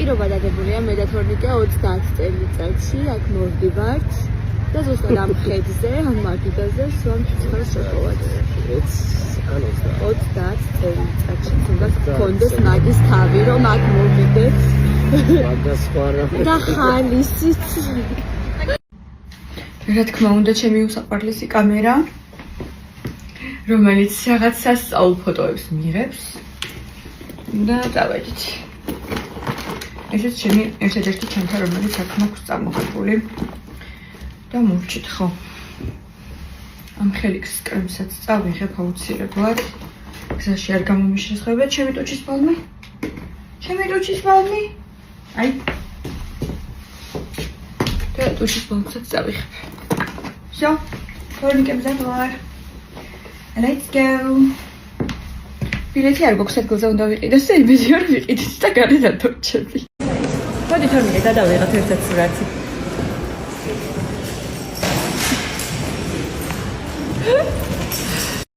პირობა დადებულია მე და თორნიკე 30 წელიწადში აქ მოვდივართ და ზუსტად ამ ხედზე, ამ მაგიდაზე სვამ ცხრა შოკოლადს. 30 წელიწადში უნდა გქონდეს მაგის თავი, რომ აქ მოვიდეთ. მაგას ხარა. და ხალისიც. რა თქმა უნდა, ჩემი უსაყვარლესი კამერა, რომელიც რაღაც სასწაულ ფოტოებს მიიღებს. და დავედით. ესეც ჩემი ერთადერთი ჩემთან, რომელიც აქ მაქვს წამოღებული. და მოვჭით ხო. ამ ხელიქს კრემსაც წავიღებ აუცილებლად. გზაში არ გამომიშრახებად, ჩემი ტუჩის პალმი. ჩემი ტუჩის პალმი. აი. და ტუჩის პალმსაც წავიღებ. Всё. თორნიკე მზად ვარ. Let's go. ბილეთი არ გვაქვს ადგილზე უნდა ვიყიდოს, იმედი არ ვიყიდით და გარეთ დადორჩები. მოდი თორნიკე გადავიღოთ ერთად სურათი.